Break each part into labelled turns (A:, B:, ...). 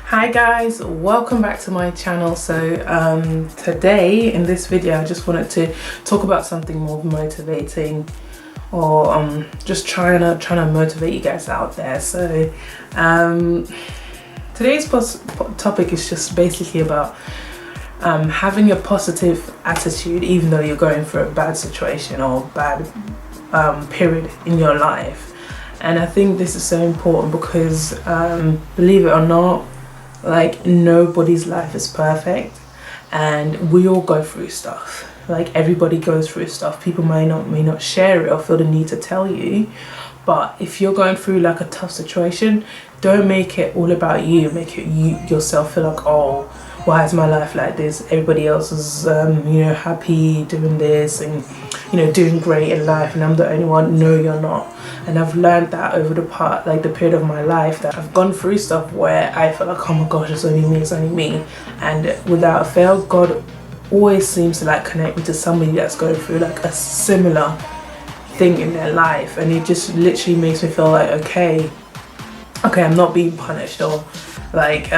A: Hi guys, welcome back to my channel. So today in this video I just wanted to talk about something more motivating, or just trying to motivate you guys out there. So today's topic is just basically about having a positive attitude even though you're going through a bad situation or bad period in your life. And I think this is so important because believe it or not, like, nobody's life is perfect and we all go through stuff. Like, everybody goes through stuff. People may not share it or feel the need to tell you, but if you're going through like a tough situation, don't make it all about you. Make it yourself feel like, oh, why is my life like this? Everybody else is happy doing this and doing great in life, and I'm the only one. No, you're not. And I've learned that over the period of my life, that I've gone through stuff where I felt like, oh my gosh, it's only me. And without fail, God always seems to like connect me to somebody that's going through like a similar thing in their life, and it just literally makes me feel like, okay, I'm not being punished, or like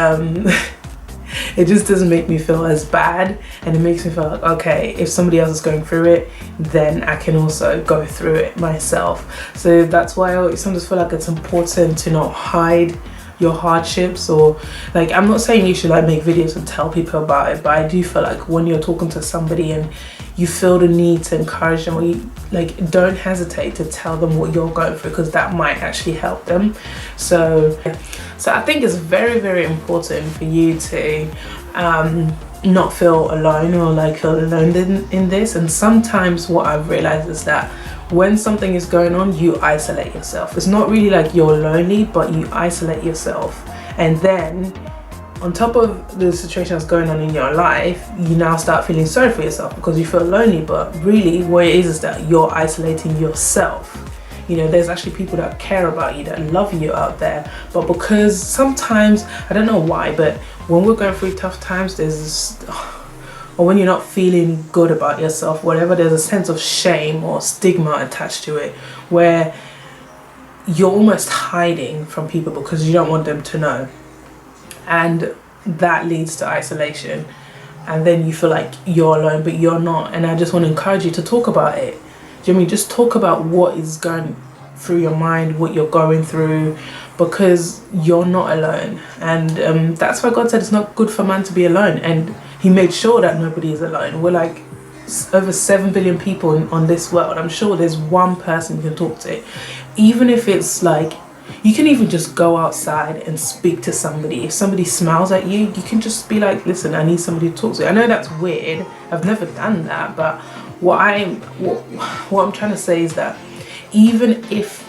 A: it just doesn't make me feel as bad, and it makes me feel like, okay, if somebody else is going through it, then I can also go through it myself. So that's why I sometimes feel like it's important to not hide your hardships, or like, I'm not saying you should like make videos and tell people about it, but I do feel like when you're talking to somebody and you feel the need to encourage them, or you like, don't hesitate to tell them what you're going through, because that might actually help them. So I think it's very, very important for you to not feel alone, or like feel alone in this. And sometimes what I've realized is that when something is going on, you isolate yourself. It's not really like you're lonely, but you isolate yourself. And then on top of the situation that's going on in your life, you now start feeling sorry for yourself because you feel lonely. But really what it is that you're isolating yourself. There's actually people that care about you, that love you out there, but because sometimes, I don't know why, but when we're going through tough times, there's this, or when you're not feeling good about yourself, whatever, there's a sense of shame or stigma attached to it, where you're almost hiding from people because you don't want them to know, and that leads to isolation. And then you feel like you're alone, but you're not. And I just want to encourage you to talk about it. Do you know what I mean? Just talk about what is going through your mind, what you're going through, because you're not alone. And that's why God said it's not good for man to be alone. And he made sure that nobody is alone. We're like over 7 billion people on this world. I'm sure there's one person you can talk to. Even if it's like, you can even just go outside and speak to somebody. If somebody smiles at you, you can just be like, listen, I need somebody to talk to. I know that's weird. I've never done that, but what I'm trying to say is that even if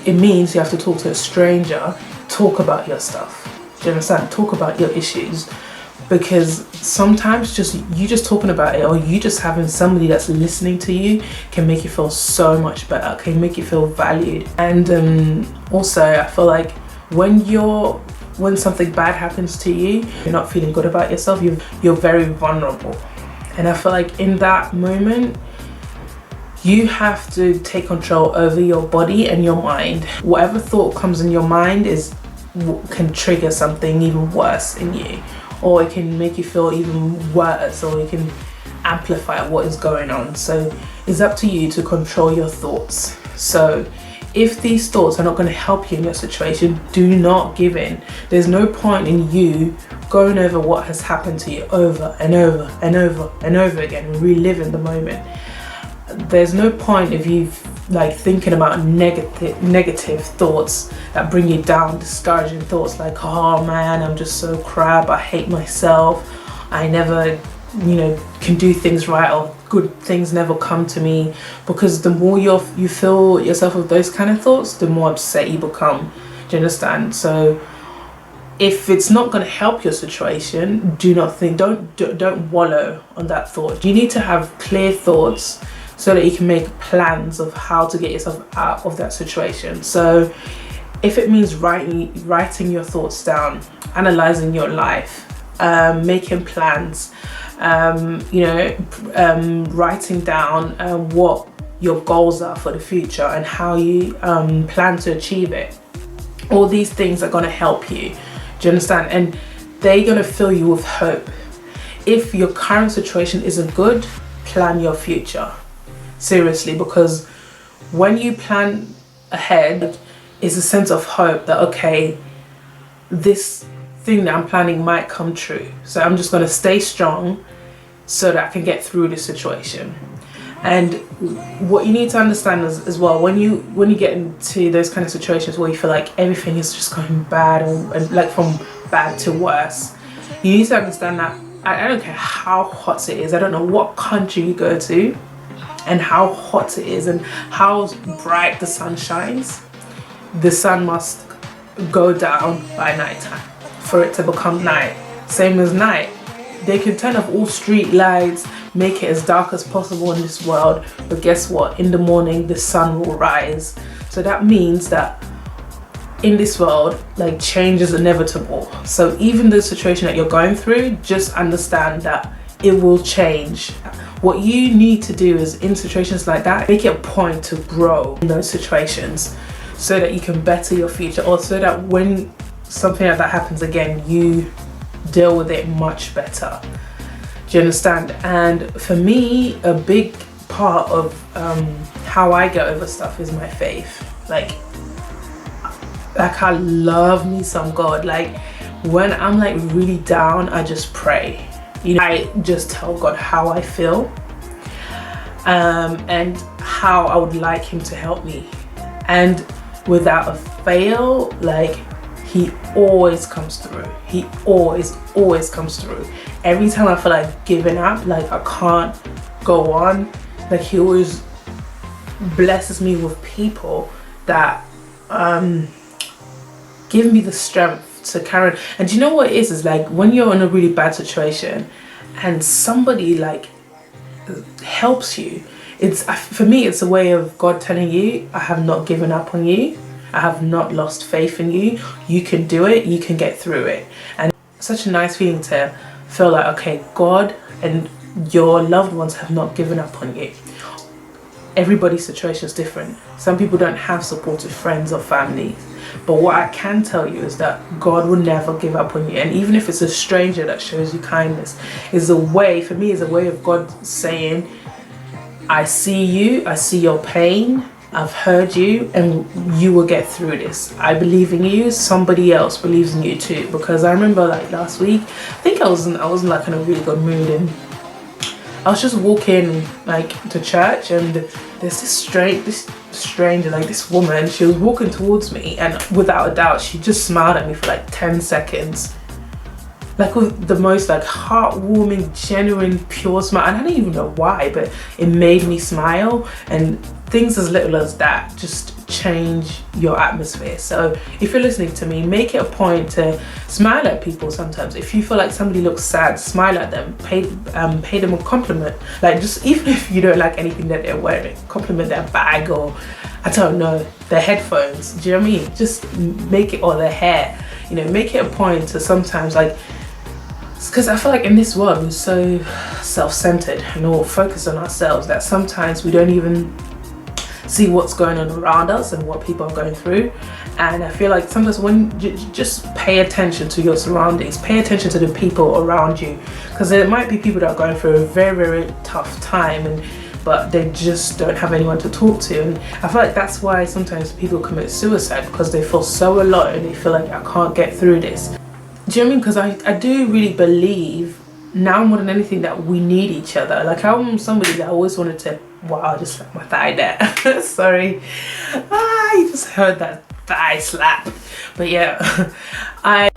A: it means you have to talk to a stranger, talk about your stuff. Do you understand? Talk about your issues, because sometimes you just talking about it, or you just having somebody that's listening to you, can make you feel so much better, can make you feel valued. And also I feel like when something bad happens to you, you're not feeling good about yourself, you're very vulnerable. And I feel like in that moment, you have to take control over your body and your mind. Whatever thought comes in your mind can trigger something even worse in you, or it can make you feel even worse, or it can amplify what is going on. So it's up to you to control your thoughts. So if these thoughts are not going to help you in your situation, do not give in. There's no point in you going over what has happened to you over and over and over and over again, and reliving the moment. There's no point if you like thinking about negative thoughts that bring you down, discouraging thoughts like, oh man, I'm just so crap, I hate myself, I never can do things right, or good things never come to me. Because the more you fill yourself with those kind of thoughts, the more upset you become. Do you understand? So if it's not going to help your situation, don't wallow on that thought. You need to have clear thoughts so that you can make plans of how to get yourself out of that situation. So if it means writing your thoughts down, analyzing your life, making plans, writing down what your goals are for the future and how you plan to achieve it. All these things are going to help you Do you understand? And they're gonna fill you with hope. If your current situation isn't good, plan your future. Seriously, because when you plan ahead, it's a sense of hope that, okay, this thing that I'm planning might come true. So I'm just gonna stay strong so that I can get through this situation. And what you need to understand as well, when you get into those kind of situations where you feel like everything is just going bad, and like from bad to worse, you need to understand that I don't care how hot it is, I don't know what country you go to and how hot it is and how bright the sun shines, the sun must go down by nighttime for it to become night. Same as night. They can turn off all street lights, make it as dark as possible in this world, but guess what? In the morning, the sun will rise. So that means that in this world, like, change is inevitable. So even the situation that you're going through, just understand that it will change. What you need to do is, in situations like that, make it a point to grow in those situations so that you can better your future, or so that when something like that happens again, you deal with it much better. Do you understand? And for me, a big part of how I get over stuff is my faith. Like I love me some God. Like when I'm like really down, I just pray. You know, I just tell God how I feel and how I would like him to help me. And without a fail, like, he always comes through. He always comes through. Every time I feel like giving up, like I can't go on, like he always blesses me with people that give me the strength to carry on. And do you know what it is like when you're in a really bad situation and somebody like helps you, it's, for me, it's a way of God telling you, I have not given up on you. I have not lost faith in you. You can do it. You can get through it. And it's such a nice feeling to feel like, okay, God and your loved ones have not given up on you. Everybody's situation is different. Some people don't have supportive friends or family. But what I can tell you is that God will never give up on you. And even if it's a stranger that shows you kindness, is a way, for me, is a way of God saying, I see you, I see your pain, I've heard you, and you will get through this. I believe in you. Somebody else believes in you too. Because I remember like last week, I think I wasn't like in a really good mood, and I was just walking like to church, and there's this stranger, like this woman, she was walking towards me, and without a doubt, she just smiled at me for like 10 seconds. Like with the most like heartwarming, genuine, pure smile. And I don't even know why, but it made me smile. And things as little as that just change your atmosphere. So if you're listening to me, make it a point to smile at people sometimes. If you feel like somebody looks sad, smile at them, pay them a compliment. Like, just even if you don't like anything that they're wearing, compliment their bag, or I don't know, their headphones. Do you know what I mean? Just make it, or their hair. You know, make it a point to sometimes, like, because I feel like in this world we're so self-centered and all focused on ourselves that sometimes we don't even see what's going on around us and what people are going through. And I feel like sometimes when you just pay attention to your surroundings, pay attention to the people around you, because there might be people that are going through a very, very tough time, but they just don't have anyone to talk to. And I feel like that's why sometimes people commit suicide, because they feel so alone. They feel like, I can't get through this. Do you know what I mean? Because I do really believe now more than anything that we need each other. Like, I'm somebody that always wanted to, wow, I just slapped my thigh there. Sorry. You just heard that thigh slap. But yeah, I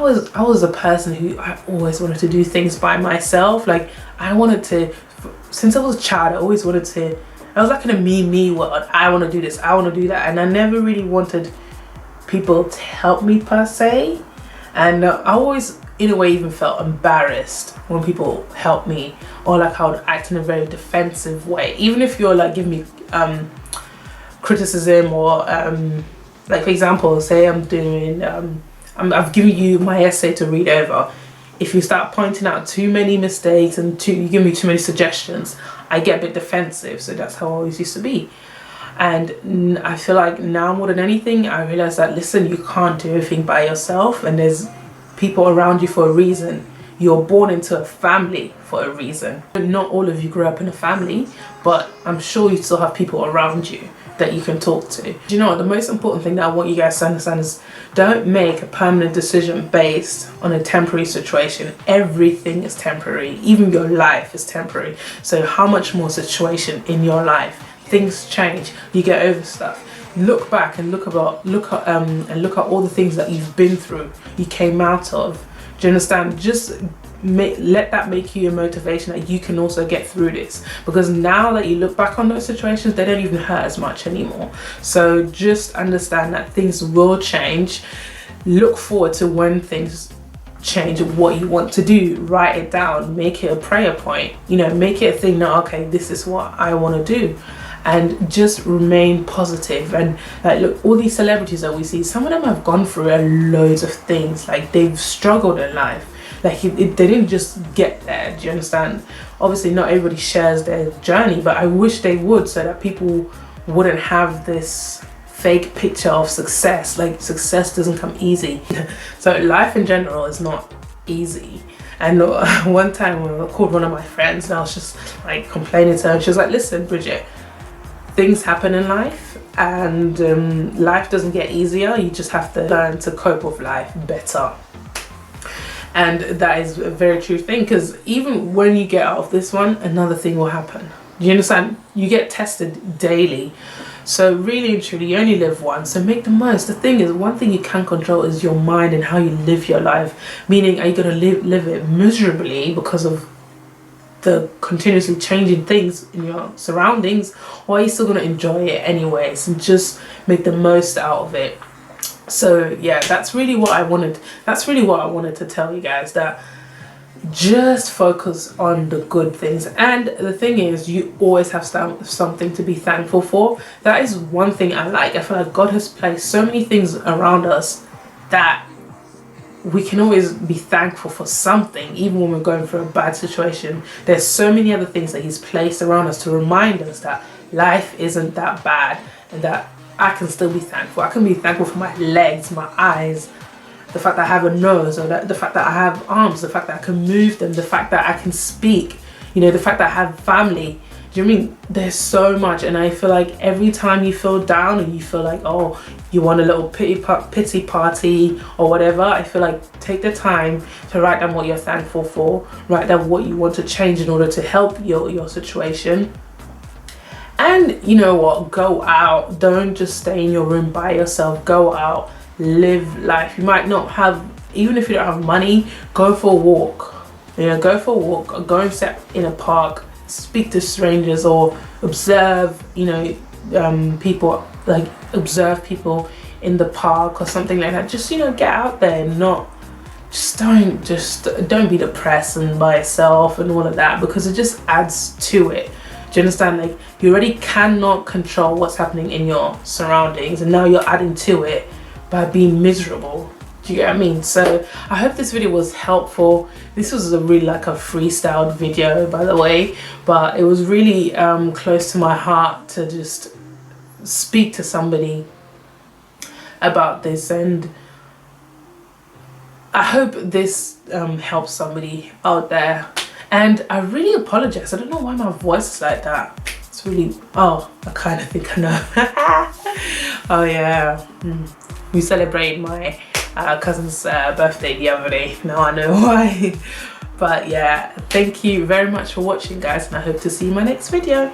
A: was a person who I always wanted to do things by myself. Like, I wanted to, since I was a child, I always wanted to, I was like in a me world. I want to do this, I want to do that. And I never really wanted people to help me per se. And I always, in a way, even felt embarrassed when people help me, or like I would act in a very defensive way. Even if you're like giving me criticism, or like, for example, say I'm doing, I've given you my essay to read over. If you start pointing out too many mistakes and you give me too many suggestions, I get a bit defensive. So that's how I always used to be. And I feel like now more than anything, I realize that, listen, you can't do everything by yourself, and there's people around you for a reason. You're born into a family for a reason. Not all of you grew up in a family, but I'm sure you still have people around you that you can talk to. Do you know what? The most important thing that I want you guys to understand is don't make a permanent decision based on a temporary situation. Everything is temporary. Even your life is temporary. So how much more situation in your life? Things change. You get over stuff. Look back and look at all the things that you've been through, you came out of. Do you understand? Just let that make you a motivation that you can also get through this, because now that you look back on those situations, they don't even hurt as much anymore. So just understand that things will change. Look forward to when things change, what you want to do. Write it down, make it a prayer point, you know, make it a thing that, okay, this is what I want to do. And just remain positive. And like, look, all these celebrities that we see, some of them have gone through loads of things. Like, they've struggled in life. Like, they didn't just get there. Do you understand? Obviously not everybody shares their journey, but I wish they would, so that people wouldn't have this fake picture of success. Like, success doesn't come easy. So life in general is not easy. And one time I called one of my friends and I was just like complaining to her, and she was like, listen, Bridget, things happen in life, and life doesn't get easier. You just have to learn to cope with life better. And that is a very true thing, because even when you get out of this one, another thing will happen. Do you understand? You get tested daily. So really and truly, you only live once, so make the most. The thing is, one thing you can control is your mind and how you live your life. Meaning, are you going to live it miserably because of the continuously changing things in your surroundings, or are you still going to enjoy it anyways and just make the most out of it? So yeah, that's really what I wanted to tell you guys, that just focus on the good things. And the thing is, you always have something to be thankful for. That is one thing I like. I feel like God has placed so many things around us that we can always be thankful for something. Even when we're going through a bad situation, there's so many other things that he's placed around us to remind us that life isn't that bad, and that I can still be thankful. I can be thankful for my legs, my eyes, the fact that I have a nose, or the fact that I have arms, the fact that I can move them, the fact that I can speak, you know, the fact that I have family. Do you mean? There's so much. And I feel like every time you feel down and you feel like, oh, you want a little pity party or whatever, I feel like take the time to write down what you're thankful for, write down what you want to change in order to help your situation. And you know what, go out. Don't just stay in your room by yourself. Go out, live life. You might not have, even if you don't have money, go for a walk. You know, go for a walk, or go and sit in a park, speak to strangers, or observe, you know, people, like observe people in the park or something like that. Just, you know, get out there, and don't be depressed and by yourself and all of that, because it just adds to it. Do you understand? Like, you already cannot control what's happening in your surroundings, and now you're adding to it by being miserable. Do you get what I mean? So I hope this video was helpful. This was a really like a freestyled video, by the way, but it was really close to my heart to just speak to somebody about this, and I hope this helps somebody out there. And I really apologize. I don't know why my voice is like that. It's really, oh, I kind of think I know. Oh yeah, we celebrated my cousin's birthday the other day. Now I know why. But yeah, thank you very much for watching, guys, and I hope to see you in my next video.